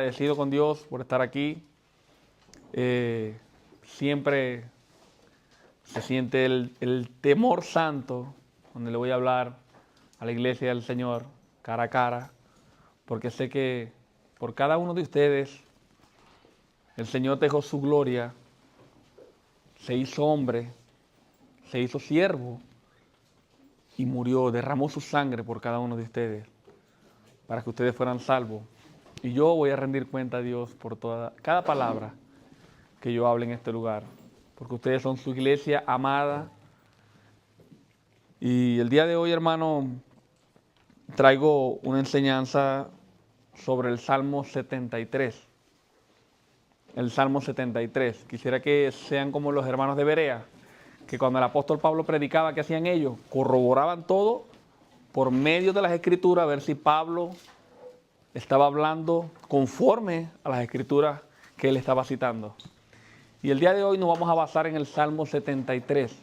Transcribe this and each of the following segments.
Agradecido con Dios por estar aquí. Siempre se siente el temor santo donde le voy a hablar a la iglesia del Señor cara a cara, porque sé que por cada uno de ustedes el Señor dejó su gloria, se hizo hombre, se hizo siervo y murió, derramó su sangre por cada uno de ustedes para que ustedes fueran salvos. Y yo voy a rendir cuenta a Dios por cada palabra que yo hable en este lugar, porque ustedes son su iglesia amada. Y el día de hoy, hermano, traigo una enseñanza sobre el Salmo 73. El Salmo 73. Quisiera que sean como los hermanos de Berea, que cuando el apóstol Pablo predicaba, ¿qué hacían ellos? Corroboraban todo por medio de las Escrituras, a ver si Pablo estaba hablando conforme a las Escrituras que él estaba citando. Y el día de hoy nos vamos a basar en el Salmo 73.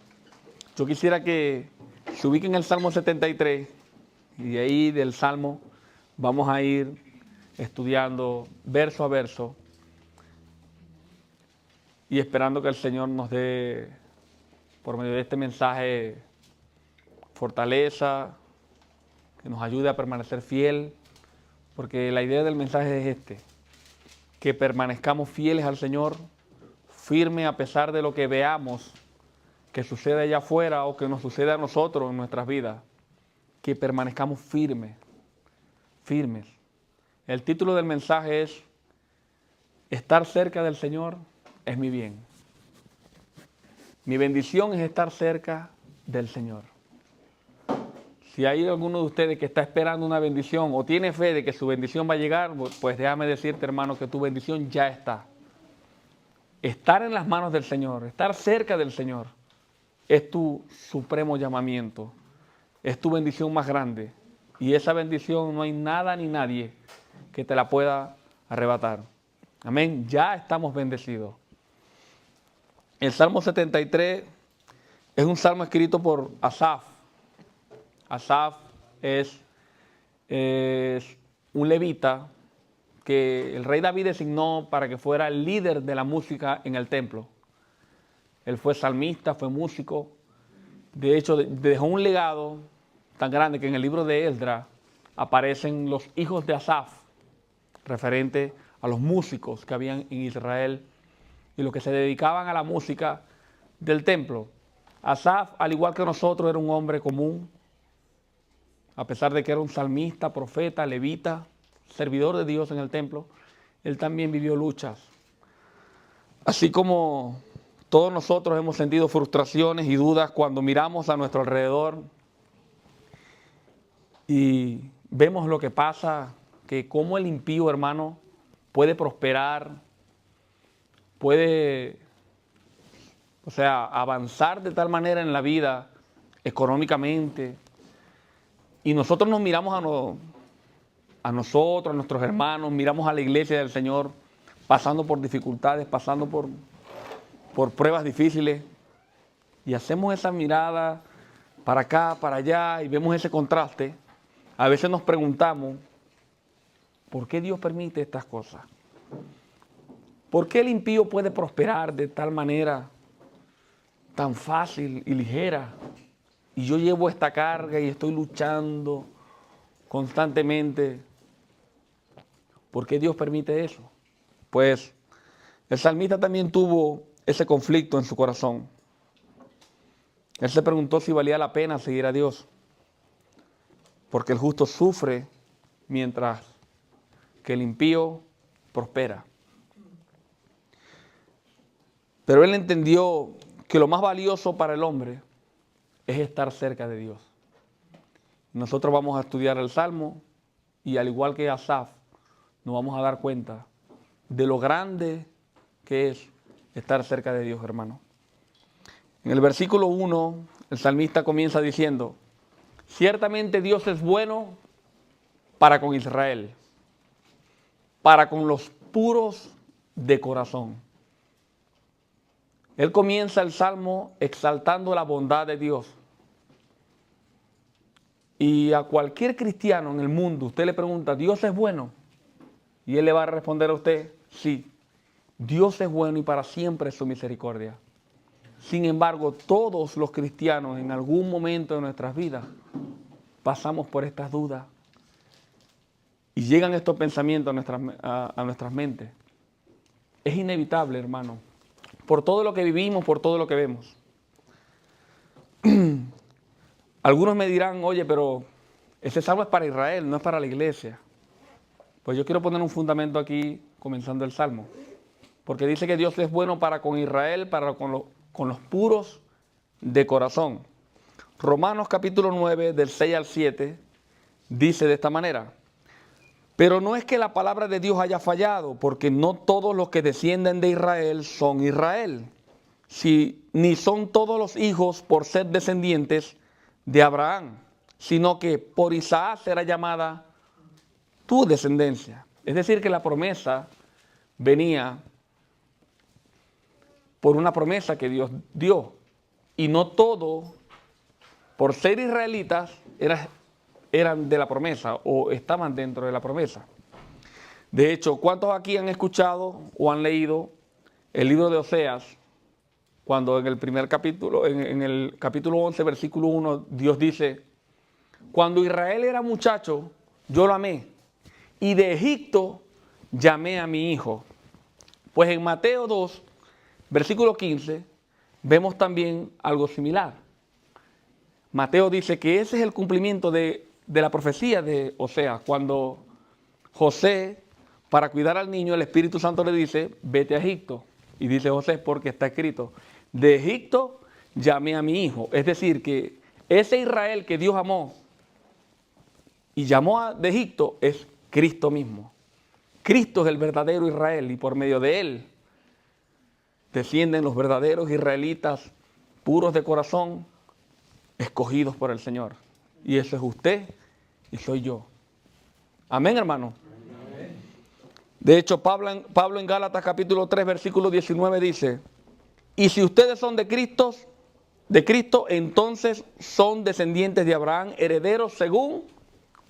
Yo quisiera que se ubiquen en el Salmo 73 y de ahí del Salmo vamos a ir estudiando verso a verso y esperando que el Señor nos dé, por medio de este mensaje, fortaleza, que nos ayude a permanecer fiel, porque la idea del mensaje es que permanezcamos fieles al Señor, firme a pesar de lo que veamos que sucede allá afuera o que nos sucede a nosotros en nuestras vidas, que permanezcamos firmes. El título del mensaje es: estar cerca del Señor es mi bien. Mi bendición es estar cerca del Señor. Si hay alguno de ustedes que está esperando una bendición o tiene fe de que su bendición va a llegar, pues déjame decirte, hermano, que tu bendición ya está. Estar en las manos del Señor, estar cerca del Señor, es tu supremo llamamiento, es tu bendición más grande. Y esa bendición no hay nada ni nadie que te la pueda arrebatar. Amén, ya estamos bendecidos. El Salmo 73 es un salmo escrito por Asaf. Asaf es un levita que el rey David designó para que fuera el líder de la música en el templo. Él fue salmista, fue músico. De hecho, dejó un legado tan grande que en el libro de Esdras aparecen los hijos de Asaf, referente a los músicos que habían en Israel y los que se dedicaban a la música del templo. Asaf, al igual que nosotros, era un hombre común, a pesar de que era un salmista, profeta, levita, servidor de Dios en el templo. Él también vivió luchas. Así como todos nosotros hemos sentido frustraciones y dudas cuando miramos a nuestro alrededor y vemos lo que pasa, que cómo el impío, hermano, puede prosperar, puede, avanzar de tal manera en la vida, económicamente, y nosotros nos miramos a nosotros, a nuestros hermanos, miramos a la iglesia del Señor pasando por dificultades, pasando por pruebas difíciles, y hacemos esa mirada para acá, para allá, y vemos ese contraste. A veces nos preguntamos, ¿por qué Dios permite estas cosas? ¿Por qué el impío puede prosperar de tal manera tan fácil y ligera? Y yo llevo esta carga y estoy luchando constantemente. ¿Por qué Dios permite eso? Pues el salmista también tuvo ese conflicto en su corazón. Él se preguntó si valía la pena seguir a Dios, porque el justo sufre mientras que el impío prospera. Pero él entendió que lo más valioso para el hombre es estar cerca de Dios. Nosotros vamos a estudiar el Salmo y, al igual que Asaf, nos vamos a dar cuenta de lo grande que es estar cerca de Dios, hermano. En el versículo 1, el salmista comienza diciendo: ciertamente Dios es bueno para con Israel, para con los puros de corazón. Él comienza el Salmo exaltando la bondad de Dios. Y a cualquier cristiano en el mundo, usted le pregunta, ¿Dios es bueno? Y Él le va a responder a usted, sí, Dios es bueno y para siempre es su misericordia. Sin embargo, todos los cristianos en algún momento de nuestras vidas pasamos por estas dudas y llegan estos pensamientos a nuestras mentes. Es inevitable, hermano, por todo lo que vivimos, por todo lo que vemos. Algunos me dirán, oye, pero ese salmo es para Israel, no es para la iglesia. Pues yo quiero poner un fundamento aquí, comenzando el salmo. Porque dice que Dios es bueno para con Israel, para con los puros de corazón. Romanos capítulo 9, del 6 al 7, dice de esta manera. Pero no es que la palabra de Dios haya fallado, porque no todos los que descienden de Israel son Israel, ni son todos los hijos por ser descendientes de Abraham, sino que por Isaac será llamada tu descendencia. Es decir, que la promesa venía por una promesa que Dios dio. Y no todo, por ser israelitas, eran de la promesa o estaban dentro de la promesa. De hecho, ¿cuántos aquí han escuchado o han leído el libro de Oseas? Cuando en el primer capítulo, en el capítulo 11, versículo 1, Dios dice, cuando Israel era muchacho, yo lo amé, y de Egipto llamé a mi hijo. Pues en Mateo 2, versículo 15, vemos también algo similar. Mateo dice que ese es el cumplimiento de la profecía de Oseas, cuando José, para cuidar al niño, el Espíritu Santo le dice, vete a Egipto. Y dice José, porque está escrito, de Egipto llamé a mi hijo. Es decir, que ese Israel que Dios amó y llamó de Egipto es Cristo mismo. Cristo es el verdadero Israel y por medio de él descienden los verdaderos israelitas puros de corazón, escogidos por el Señor. Y eso es usted y soy yo. Amén, hermano. Amén. De hecho, Pablo en Gálatas capítulo 3, versículo 19 dice, y si ustedes son de Cristo, entonces son descendientes de Abraham, herederos según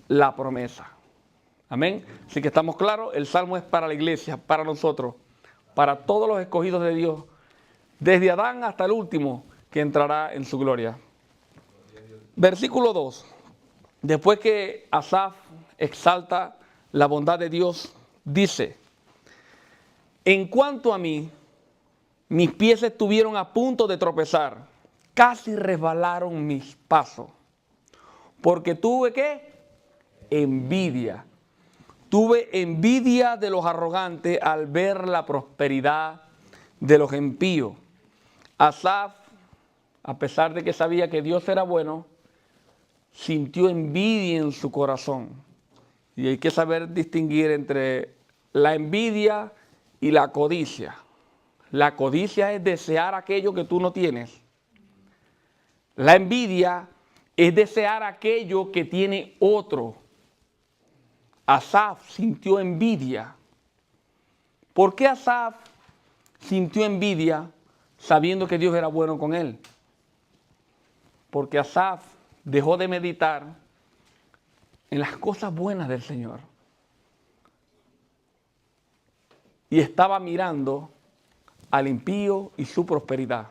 la promesa. Amén. Así que estamos claros, el salmo es para la iglesia, para nosotros, para todos los escogidos de Dios, desde Adán hasta el último que entrará en su gloria. Versículo 2. Después que Asaf exalta la bondad de Dios, dice, en cuanto a mí, mis pies estuvieron a punto de tropezar, casi resbalaron mis pasos, porque tuve ¿qué? Envidia. Tuve envidia de los arrogantes al ver la prosperidad de los impíos. Asaf, a pesar de que sabía que Dios era bueno, sintió envidia en su corazón. Y hay que saber distinguir entre la envidia y la codicia. La codicia es desear aquello que tú no tienes. La envidia es desear aquello que tiene otro. Asaf sintió envidia. ¿Por qué Asaf sintió envidia sabiendo que Dios era bueno con él? Porque Asaf dejó de meditar en las cosas buenas del Señor. Y estaba mirando al impío y su prosperidad.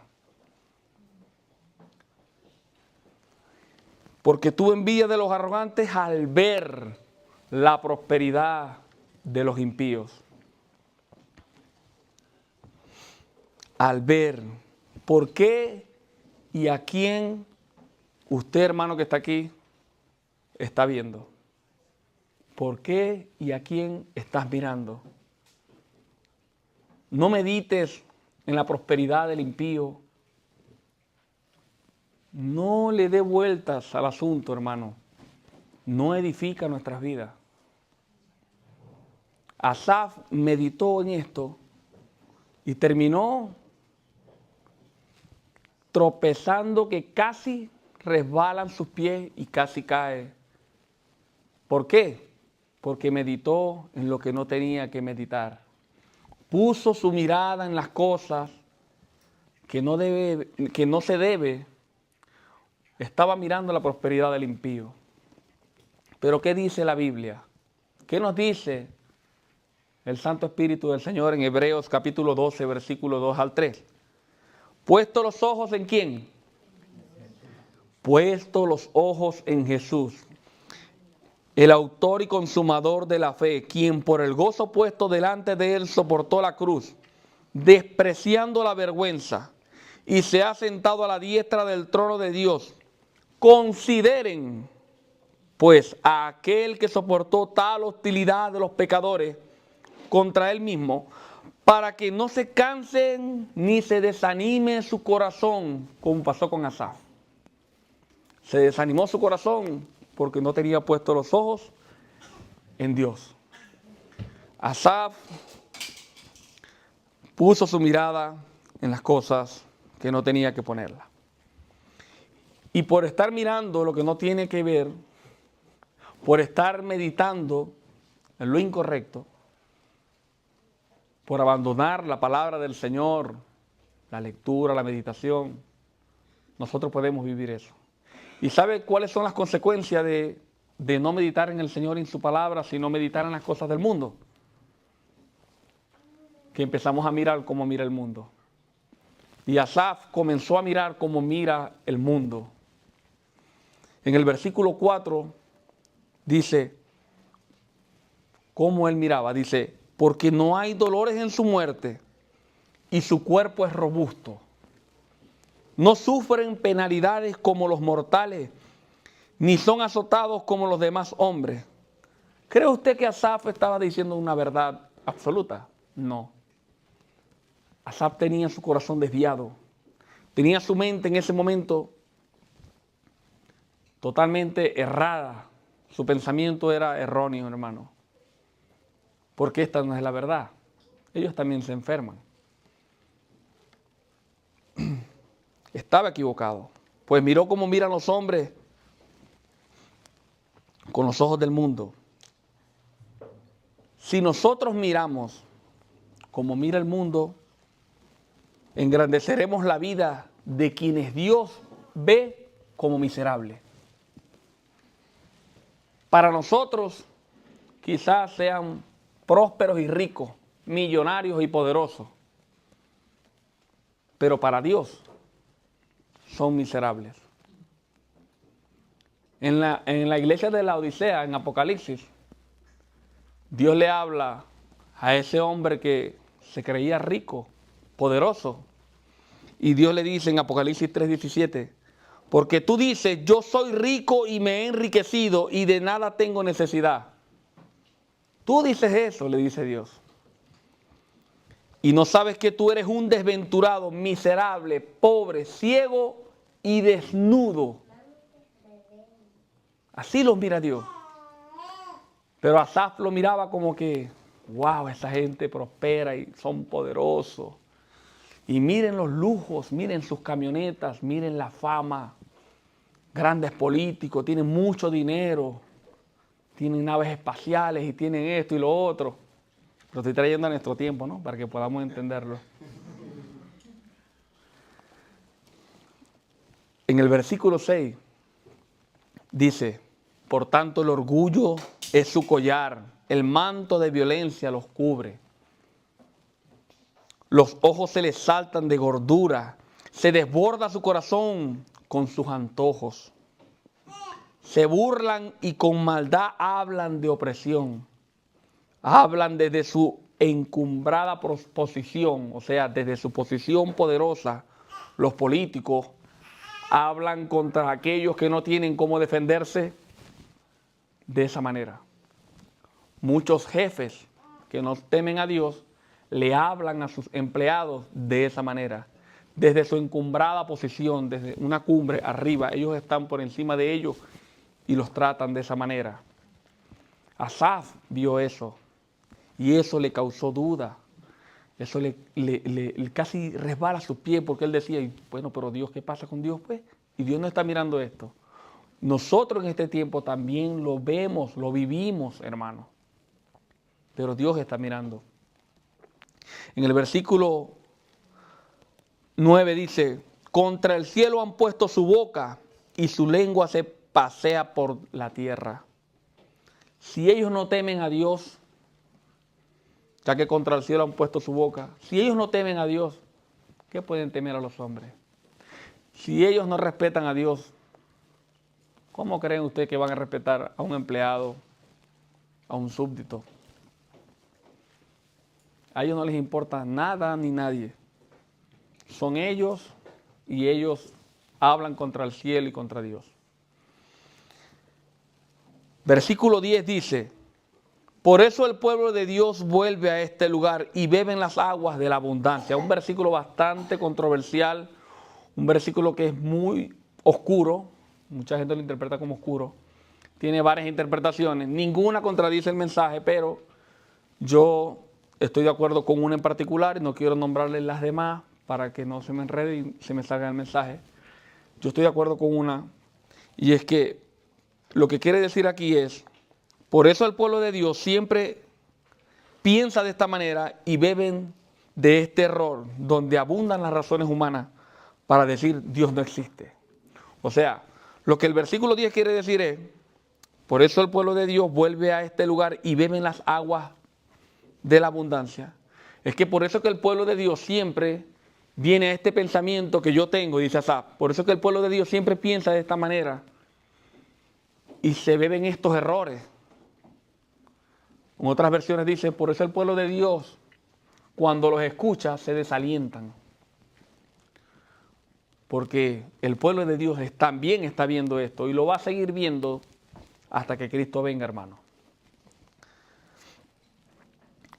Porque tuvo envidia de los arrogantes al ver la prosperidad de los impíos. Al ver por qué y a quién usted, hermano que está aquí, está viendo. ¿Por qué y a quién estás mirando? No medites en la prosperidad del impío. No le dé vueltas al asunto, hermano. No edifica nuestras vidas. Asaf meditó en esto y terminó tropezando que casi resbalan sus pies y casi cae. ¿Por qué? Porque meditó en lo que no tenía que meditar. Puso su mirada en las cosas que no se debe. Estaba mirando la prosperidad del impío. Pero ¿qué dice la Biblia? ¿Qué nos dice el Santo Espíritu del Señor en Hebreos capítulo 12, versículo 2 al 3. Puesto los ojos en ¿quién? Puesto los ojos en Jesús, el autor y consumador de la fe, quien por el gozo puesto delante de él soportó la cruz, despreciando la vergüenza, y se ha sentado a la diestra del trono de Dios. Consideren, pues, a aquel que soportó tal hostilidad de los pecadores contra él mismo, para que no se cansen ni se desanime su corazón, como pasó con Asaf. Se desanimó su corazón porque no tenía puestos los ojos en Dios. Asaf puso su mirada en las cosas que no tenía que ponerla. Y por estar mirando lo que no tiene que ver, por estar meditando en lo incorrecto, por abandonar la palabra del Señor, la lectura, la meditación, nosotros podemos vivir eso. ¿Y sabe cuáles son las consecuencias de no meditar en el Señor y en su palabra, sino meditar en las cosas del mundo? Que empezamos a mirar como mira el mundo. Y Asaf comenzó a mirar como mira el mundo. En el versículo 4 dice, ¿cómo él miraba? Dice, porque no hay dolores en su muerte y su cuerpo es robusto. No sufren penalidades como los mortales, ni son azotados como los demás hombres. ¿Cree usted que Asaf estaba diciendo una verdad absoluta? No. Asaf tenía su corazón desviado. Tenía su mente en ese momento totalmente errada. Su pensamiento era erróneo, hermano. Porque esta no es la verdad. Ellos también se enferman. Estaba equivocado. Pues miró como miran los hombres con los ojos del mundo. Si nosotros miramos como mira el mundo, engrandeceremos la vida de quienes Dios ve como miserables. Para nosotros quizás sean prósperos y ricos, millonarios y poderosos, pero para Dios son miserables. En la iglesia de la Odisea, en Apocalipsis, Dios le habla a ese hombre que se creía rico, poderoso, y Dios le dice en Apocalipsis 3:17, porque tú dices, yo soy rico y me he enriquecido y de nada tengo necesidad. Tú dices eso, le dice Dios. Y no sabes que tú eres un desventurado, miserable, pobre, ciego y desnudo. Así los mira Dios. Pero Asaf lo miraba como que, wow, esa gente prospera y son poderosos. Y miren los lujos, miren sus camionetas, miren la fama. Grandes políticos, tienen mucho dinero, tienen naves espaciales y tienen esto y lo otro. Lo estoy trayendo a nuestro tiempo, ¿no? Para que podamos entenderlo. En el versículo 6 dice, por tanto el orgullo es su collar, el manto de violencia los cubre. Los ojos se les saltan de gordura, se desborda su corazón con sus antojos. Se burlan y con maldad hablan de opresión. Hablan desde su encumbrada posición, o sea, desde su posición poderosa. Los políticos hablan contra aquellos que no tienen cómo defenderse de esa manera. Muchos jefes que no temen a Dios le hablan a sus empleados de esa manera. Desde su encumbrada posición, desde una cumbre arriba, ellos están por encima de ellos y los tratan de esa manera. Asaf vio eso y eso le causó duda. Eso le casi resbala su pie porque él decía, bueno, pero Dios, ¿qué pasa con Dios? Pues, y Dios no está mirando esto. Nosotros en este tiempo también lo vemos, lo vivimos, hermano. Pero Dios está mirando. En el versículo 9 dice, contra el cielo han puesto su boca y su lengua se pasea por la tierra. Si ellos no temen a Dios, ya que contra el cielo han puesto su boca. Si ellos no temen a Dios, ¿qué pueden temer a los hombres? Si ellos no respetan a Dios, ¿cómo creen ustedes que van a respetar a un empleado, a un súbdito? A ellos no les importa nada ni nadie. Son ellos y ellos hablan contra el cielo y contra Dios. Versículo 10 dice: por eso el pueblo de Dios vuelve a este lugar y beben las aguas de la abundancia. Un versículo bastante controversial, un versículo que es muy oscuro. Mucha gente lo interpreta como oscuro. Tiene varias interpretaciones. Ninguna contradice el mensaje, pero yo estoy de acuerdo con una en particular y no quiero nombrarles las demás para que no se me enrede y se me salga el mensaje. Yo estoy de acuerdo con una, y es que lo que quiere decir aquí es: por eso el pueblo de Dios siempre piensa de esta manera y beben de este error donde abundan las razones humanas para decir Dios no existe. O sea, lo que el versículo 10 quiere decir es: por eso el pueblo de Dios vuelve a este lugar y beben las aguas de la abundancia. Es que por eso que el pueblo de Dios siempre viene a este pensamiento que yo tengo, dice Asaf. Por eso que el pueblo de Dios siempre piensa de esta manera y se beben estos errores. En otras versiones dice: por eso el pueblo de Dios, cuando los escucha, se desalientan. Porque el pueblo de Dios también está viendo esto y lo va a seguir viendo hasta que Cristo venga, hermano.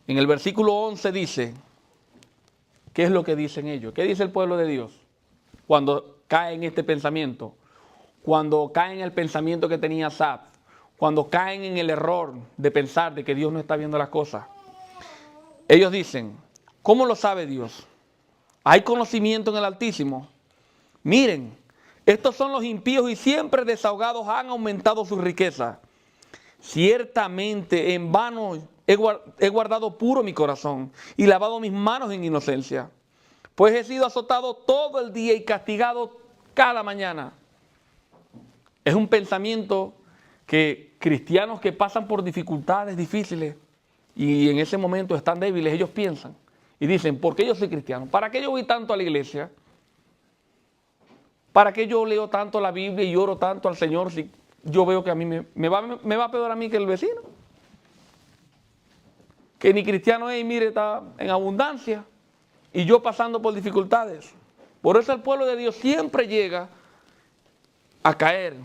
En el versículo 11 dice: ¿qué es lo que dicen ellos? ¿Qué dice el pueblo de Dios cuando cae en este pensamiento? Cuando cae en el pensamiento que tenía Asaf, cuando caen en el error de pensar de que Dios no está viendo las cosas. Ellos dicen: ¿cómo lo sabe Dios? ¿Hay conocimiento en el Altísimo? Miren, estos son los impíos y siempre desahogados han aumentado su riqueza. Ciertamente en vano he guardado puro mi corazón y lavado mis manos en inocencia, pues he sido azotado todo el día y castigado cada mañana. Es un pensamiento que cristianos que pasan por dificultades difíciles y en ese momento están débiles, ellos piensan y dicen: ¿por qué yo soy cristiano? ¿Para qué yo voy tanto a la iglesia? ¿Para qué yo leo tanto la Biblia y oro tanto al Señor si yo veo que a mí me va peor a mí que el vecino? Que ni cristiano es y mire, está en abundancia y yo pasando por dificultades. Por eso el pueblo de Dios siempre llega a caer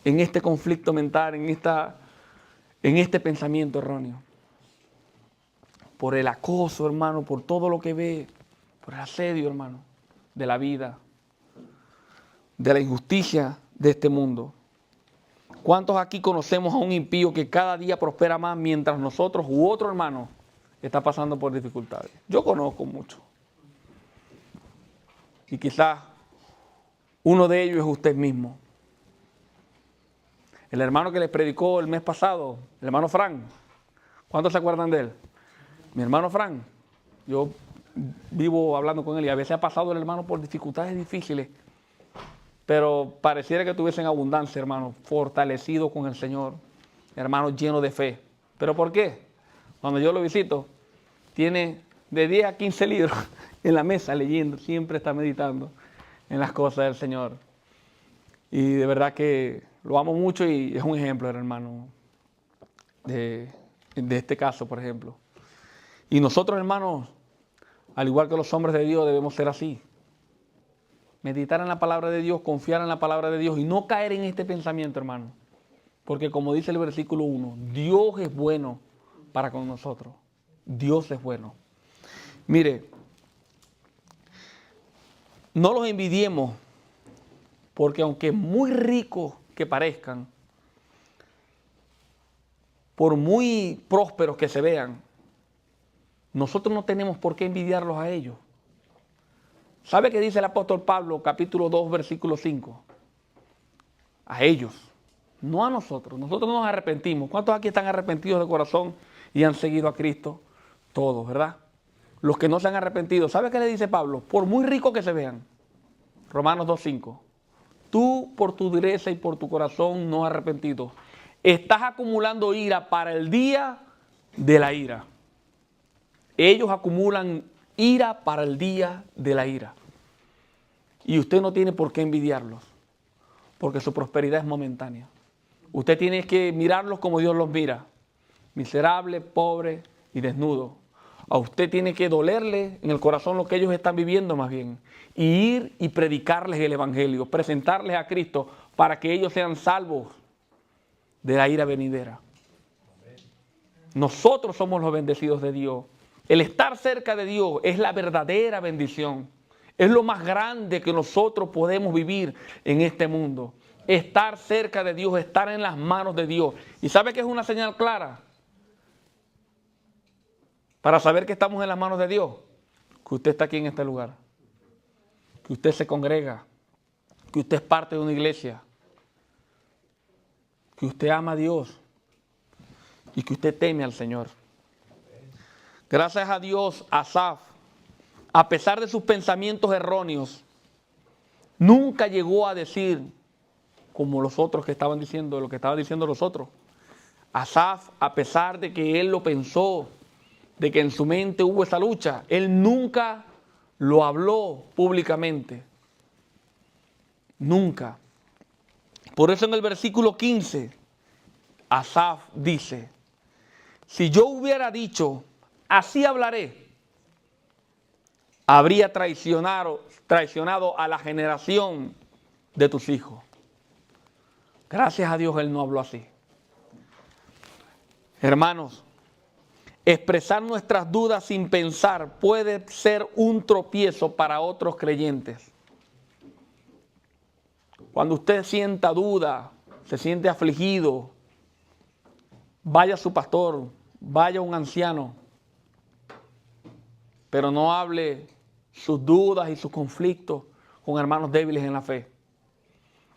en este conflicto mental, en este pensamiento erróneo. Por el acoso, hermano, por todo lo que ve, por el asedio, hermano, de la vida, de la injusticia de este mundo. ¿Cuántos aquí conocemos a un impío que cada día prospera más mientras nosotros u otro hermano está pasando por dificultades? Yo conozco mucho. Y quizás uno de ellos es usted mismo. El hermano que les predicó el mes pasado, el hermano Fran. ¿Cuántos se acuerdan de él? Mi hermano Fran. Yo vivo hablando con él y a veces ha pasado el hermano por dificultades difíciles, pero pareciera que tuviesen abundancia, hermano, fortalecido con el Señor, hermano lleno de fe. ¿Pero por qué? Cuando yo lo visito, tiene de 10 a 15 libros en la mesa leyendo, siempre está meditando en las cosas del Señor. Y de verdad que lo amo mucho y es un ejemplo, hermano, de este caso, por ejemplo. Y nosotros, hermanos, al igual que los hombres de Dios, debemos ser así. Meditar en la palabra de Dios, confiar en la palabra de Dios y no caer en este pensamiento, hermano. Porque como dice el versículo 1, Dios es bueno para con nosotros. Dios es bueno. Mire, no los envidiemos, porque aunque muy ricos que parezcan, por muy prósperos que se vean, nosotros no tenemos por qué envidiarlos a ellos. ¿Sabe qué dice el apóstol Pablo, capítulo 2, versículo 5? A ellos, no a nosotros. Nosotros no nos arrepentimos. ¿Cuántos aquí están arrepentidos de corazón y han seguido a Cristo? Todos, ¿verdad? Los que no se han arrepentido, ¿sabe qué le dice Pablo? Por muy ricos que se vean. Romanos 2:5. Tú por tu dureza y por tu corazón no arrepentido, estás acumulando ira para el día de la ira. Ellos acumulan ira para el día de la ira. Y usted no tiene por qué envidiarlos, porque su prosperidad es momentánea. Usted tiene que mirarlos como Dios los mira, miserable, pobre y desnudo. A usted tiene que dolerle en el corazón lo que ellos están viviendo más bien, y ir y predicarles el evangelio, presentarles a Cristo para que ellos sean salvos de la ira venidera. Nosotros somos los bendecidos de Dios. El estar cerca de Dios es la verdadera bendición. Es lo más grande que nosotros podemos vivir en este mundo. Estar cerca de Dios, estar en las manos de Dios. ¿Y sabe qué es una señal clara? Para saber que estamos en las manos de Dios, que usted está aquí en este lugar, que usted se congrega, que usted es parte de una iglesia, que usted ama a Dios y que usted teme al Señor. Gracias a Dios, Asaf, a pesar de sus pensamientos erróneos, nunca llegó a decir como los otros que estaban diciendo, lo que estaban diciendo los otros. Asaf, a pesar de que él lo pensó, de que en su mente hubo esa lucha, él nunca lo habló públicamente. Nunca. Por eso en el versículo 15, Asaf dice, si yo hubiera dicho, así hablaré, habría traicionado a la generación de tus hijos. Gracias a Dios él no habló así. Hermanos, expresar nuestras dudas sin pensar puede ser un tropiezo para otros creyentes. Cuando usted sienta duda, se siente afligido, vaya a su pastor, vaya a un anciano, pero no hable sus dudas y sus conflictos con hermanos débiles en la fe.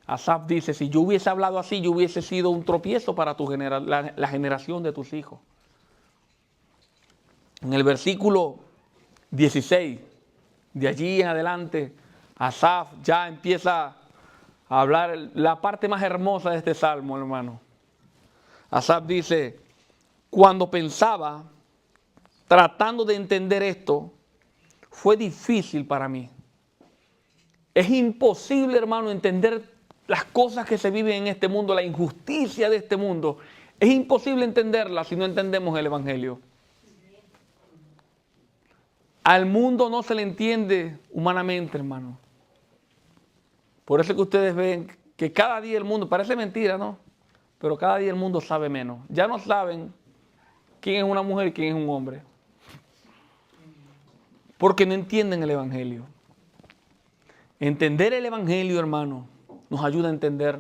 Asaf dice, si yo hubiese hablado así, yo hubiese sido un tropiezo para la generación de tus hijos. En el versículo 16, de allí en adelante, Asaf ya empieza a hablar la parte más hermosa de este salmo, hermano. Asaf dice, cuando pensaba, tratando de entender esto, fue difícil para mí. Es imposible, hermano, entender las cosas que se viven en este mundo, la injusticia de este mundo. Es imposible entenderla si no entendemos el Evangelio. Al mundo no se le entiende humanamente, hermano. Por eso es que ustedes ven que cada día el mundo, parece mentira, ¿no? Pero cada día el mundo sabe menos. Ya no saben quién es una mujer y quién es un hombre. Porque no entienden el Evangelio. Entender el Evangelio, hermano, nos ayuda a entender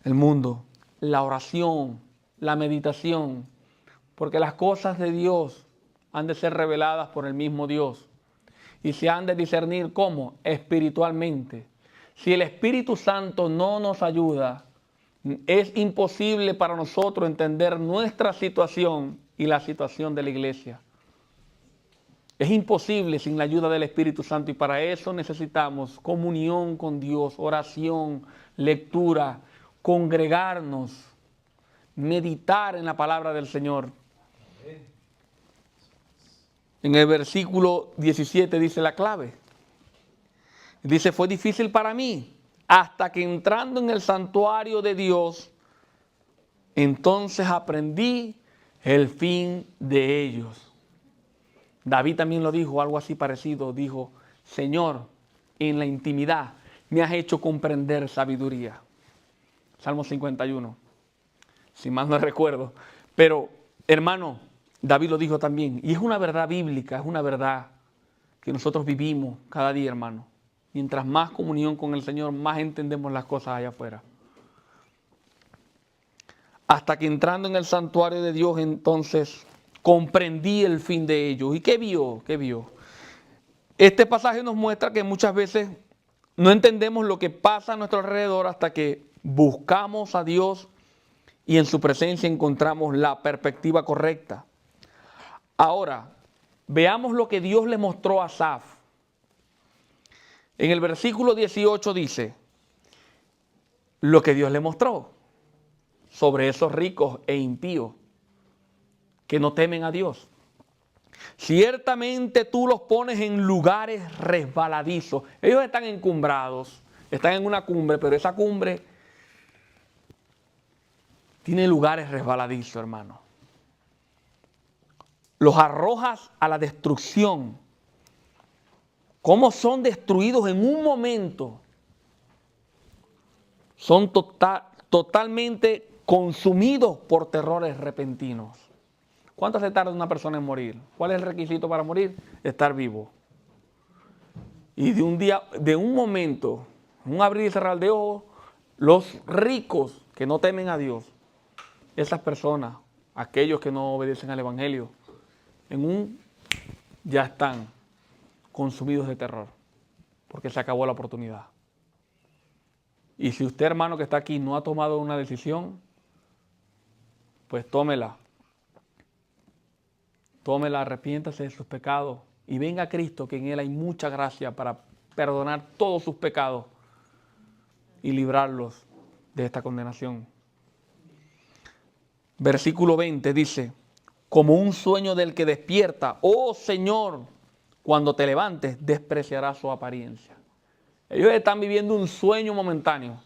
el mundo, la oración, la meditación, porque las cosas de Dios han de ser reveladas por el mismo Dios y se han de discernir ¿cómo? Espiritualmente. Si el Espíritu Santo no nos ayuda, es imposible para nosotros entender nuestra situación y la situación de la iglesia. Es imposible sin la ayuda del Espíritu Santo y para eso necesitamos comunión con Dios, oración, lectura, congregarnos, meditar en la palabra del Señor. En el versículo 17 dice la clave. Dice, fue difícil para mí hasta que entrando en el santuario de Dios, entonces aprendí el fin de ellos. David también lo dijo, algo así parecido. Dijo, Señor, en la intimidad me has hecho comprender sabiduría. Salmo 51, si mal no recuerdo. Pero, hermano, David lo dijo también. Y es una verdad bíblica, es una verdad que nosotros vivimos cada día, hermano. Mientras más comunión con el Señor, más entendemos las cosas allá afuera. Hasta que entrando en el santuario de Dios, entonces comprendí el fin de ellos. ¿Y qué vio? ¿Qué vio? Este pasaje nos muestra que muchas veces no entendemos lo que pasa a nuestro alrededor hasta que buscamos a Dios y en su presencia encontramos la perspectiva correcta. Ahora, veamos lo que Dios le mostró a Asaf. En el versículo 18 dice, lo que Dios le mostró sobre esos ricos e impíos que no temen a Dios. Ciertamente tú los pones en lugares resbaladizos. Ellos están encumbrados, están en una cumbre, pero esa cumbre tiene lugares resbaladizos, hermano. Los arrojas a la destrucción. ¿Cómo son destruidos en un momento? Son totalmente consumidos por terrores repentinos. ¿Cuánto se tarda una persona en morir? ¿Cuál es el requisito para morir? Estar vivo. Y de un día, de un momento, un abrir y cerrar de ojos, los ricos que no temen a Dios, esas personas, aquellos que no obedecen al Evangelio, ya están consumidos de terror, porque se acabó la oportunidad. Y si usted, hermano, que está aquí, no ha tomado una decisión, pues tómela. Tómela, arrepiéntase de sus pecados y venga a Cristo, que en Él hay mucha gracia para perdonar todos sus pecados y librarlos de esta condenación. Versículo 20 dice, como un sueño del que despierta, oh Señor, cuando te levantes, despreciarás su apariencia. Ellos están viviendo un sueño momentáneo,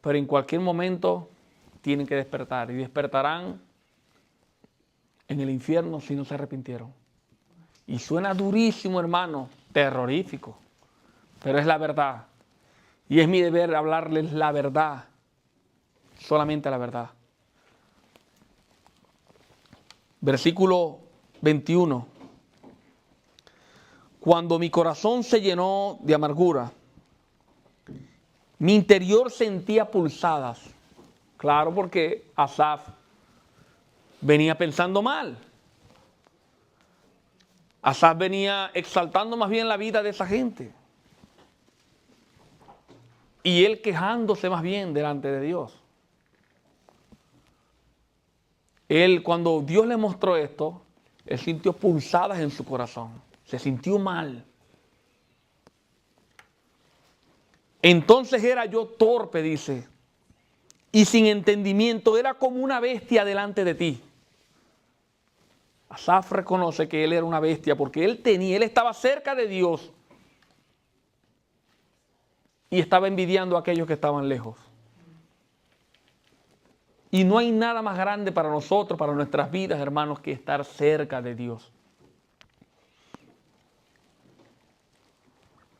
pero en cualquier momento tienen que despertar y despertarán en el infierno si no se arrepintieron. Y suena durísimo, hermano, terrorífico, pero es la verdad. Y es mi deber hablarles la verdad, solamente la verdad. Versículo 21. Cuando mi corazón se llenó de amargura, mi interior sentía pulsadas. Claro, porque Asaf venía pensando mal. Asaf venía exaltando más bien la vida de esa gente. Y él quejándose más bien delante de Dios. Él, cuando Dios le mostró esto, él sintió pulsadas en su corazón. Se sintió mal. Entonces era yo torpe, dice, y sin entendimiento, era como una bestia delante de ti. Asaf reconoce que él era una bestia porque él estaba cerca de Dios y estaba envidiando a aquellos que estaban lejos. Y no hay nada más grande para nosotros, para nuestras vidas, hermanos, que estar cerca de Dios.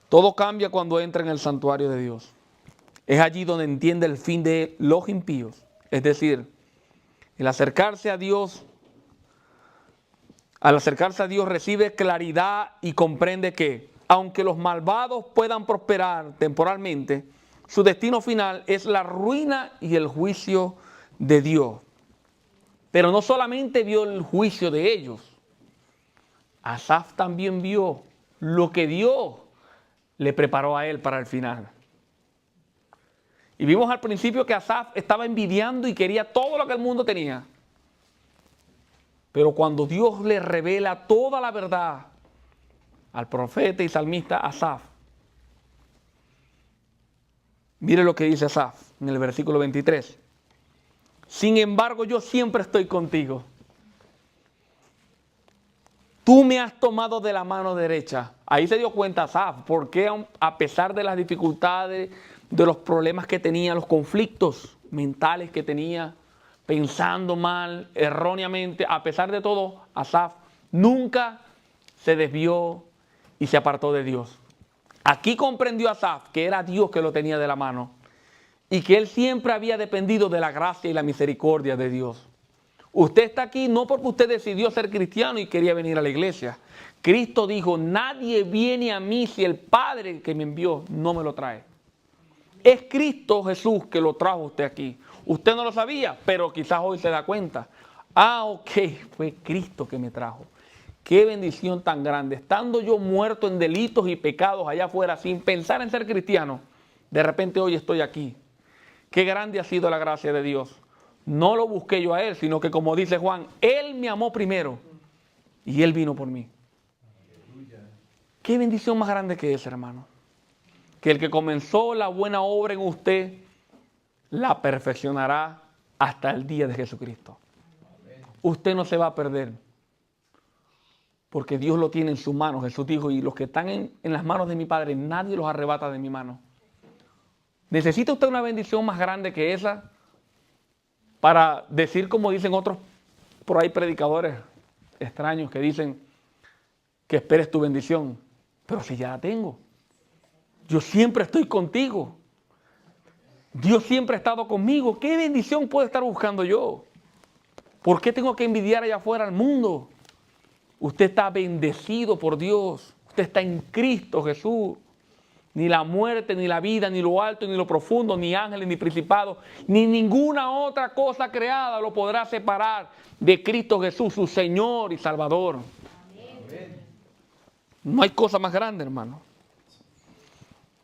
Todo cambia cuando entra en el santuario de Dios. Es allí donde entiende el fin de los impíos. Es decir, el acercarse a Dios, al acercarse a Dios recibe claridad y comprende que, aunque los malvados puedan prosperar temporalmente, su destino final es la ruina y el juicio de Dios. Pero no solamente vio el juicio de ellos, Asaf también vio lo que Dios le preparó a él para el final. Y vimos al principio que Asaf estaba envidiando y quería todo lo que el mundo tenía. Pero cuando Dios le revela toda la verdad al profeta y salmista Asaf, mire lo que dice Asaf en el versículo 23. Sin embargo, yo siempre estoy contigo. Tú me has tomado de la mano derecha. Ahí se dio cuenta Asaf, porque a pesar de las dificultades, de los problemas que tenía, los conflictos mentales que tenía, pensando mal, erróneamente, a pesar de todo, Asaf nunca se desvió y se apartó de Dios. Aquí comprendió Asaf que era Dios que lo tenía de la mano y que él siempre había dependido de la gracia y la misericordia de Dios. Usted está aquí no porque usted decidió ser cristiano y quería venir a la iglesia. Cristo dijo, nadie viene a mí si el Padre que me envió no me lo trae. Es Cristo Jesús que lo trajo usted aquí. Usted no lo sabía, pero quizás hoy se da cuenta. Ah, ok, fue Cristo que me trajo. Qué bendición tan grande. Estando yo muerto en delitos y pecados allá afuera, sin pensar en ser cristiano, de repente hoy estoy aquí. Qué grande ha sido la gracia de Dios. No lo busqué yo a Él, sino que como dice Juan, Él me amó primero y Él vino por mí. Qué bendición más grande que es, hermano. Que el que comenzó la buena obra en usted, la perfeccionará hasta el día de Jesucristo. Usted no se va a perder. porque Dios lo tiene en sus manos. Jesús dijo, y los que están en las manos de mi Padre, nadie los arrebata de mi mano. ¿Necesita usted una bendición más grande que esa para decir, como dicen otros por ahí predicadores extraños que dicen que esperes tu bendición? Pero si ya la tengo. Yo siempre estoy contigo. Dios siempre ha estado conmigo. ¿Qué bendición puedo estar buscando yo? ¿Por qué tengo que envidiar allá afuera al mundo? Usted está bendecido por Dios. Usted está en Cristo Jesús. Ni la muerte, ni la vida, ni lo alto, ni lo profundo, ni ángeles, ni principados, ni ninguna otra cosa creada lo podrá separar de Cristo Jesús, su Señor y Salvador. Amén. No hay cosa más grande, hermano.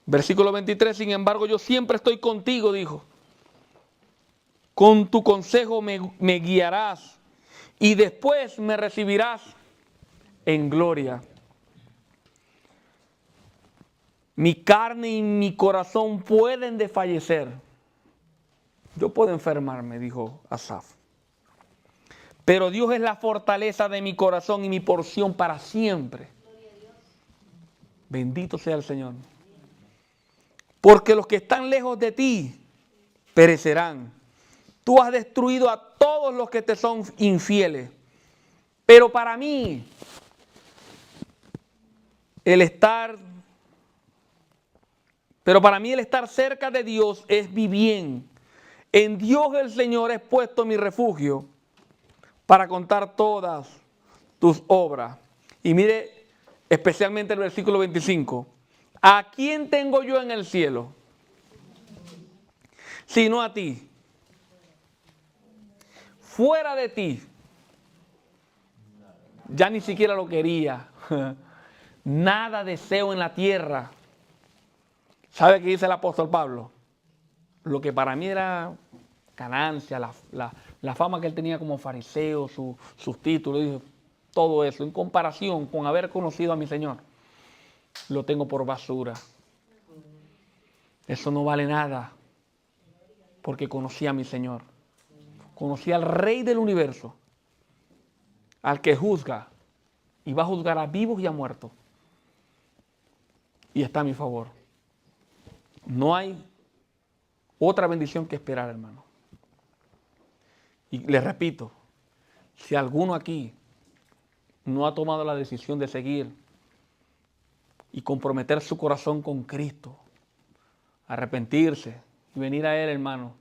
Versículo 23, sin embargo, yo siempre estoy contigo, dijo. Con tu consejo me guiarás y después me recibirás en gloria. Mi carne y mi corazón pueden desfallecer. Yo puedo enfermarme, dijo Asaf. Pero Dios es la fortaleza de mi corazón y mi porción para siempre. Bendito sea el Señor. Porque los que están lejos de ti perecerán. Tú has destruido a todos los que te son infieles. Pero para mí, el estar cerca de Dios es mi bien. En Dios el Señor he puesto mi refugio para contar todas tus obras. Y mire especialmente el versículo 25. ¿A quién tengo yo en el cielo? Sino a ti. Fuera de ti. Ya ni siquiera lo quería. Nada deseo en la tierra. ¿Sabe qué dice el apóstol Pablo? Lo que para mí era ganancia, la fama que él tenía como fariseo, sus títulos, dice, todo eso, en comparación con haber conocido a mi Señor, lo tengo por basura. Eso no vale nada, porque conocí a mi Señor. Conocí al Rey del universo, al que juzga, y va a juzgar a vivos y a muertos. Y está a mi favor. No hay otra bendición que esperar, hermano. Y les repito, si alguno aquí no ha tomado la decisión de seguir y comprometer su corazón con Cristo, arrepentirse y venir a Él, hermano,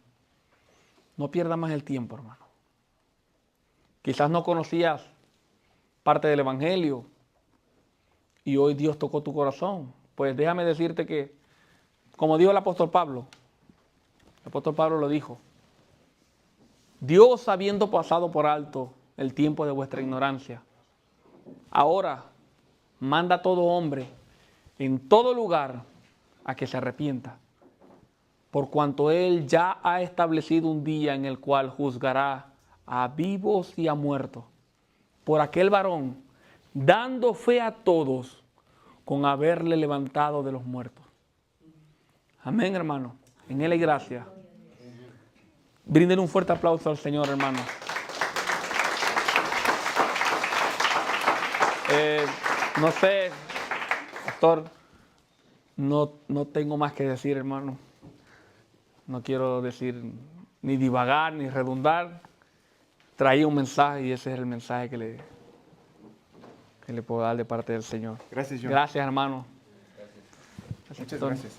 no pierda más el tiempo, hermano. Quizás no conocías parte del Evangelio y hoy Dios tocó tu corazón. Pues déjame decirte que, como dijo el apóstol Pablo lo dijo, Dios, habiendo pasado por alto el tiempo de vuestra ignorancia, ahora manda a todo hombre en todo lugar a que se arrepienta, por cuanto Él ya ha establecido un día en el cual juzgará a vivos y a muertos, por aquel varón, dando fe a todos con haberle levantado de los muertos. Amén, hermano. En Él hay gracia. Brinden un fuerte aplauso al Señor, hermano. No sé, pastor, no tengo más que decir, hermano. No quiero decir ni divagar ni redundar. Traía un mensaje y ese es el mensaje que le puedo dar de parte del Señor. Gracias, John. Gracias, hermano.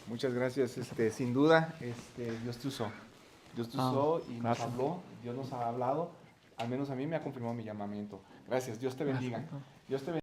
Muchas gracias. Sin duda, Dios te usó. Dios te usó y nos habló. Dios nos ha hablado. Al menos a mí me ha confirmado mi llamamiento. Gracias. Dios te bendiga. Dios te bendiga.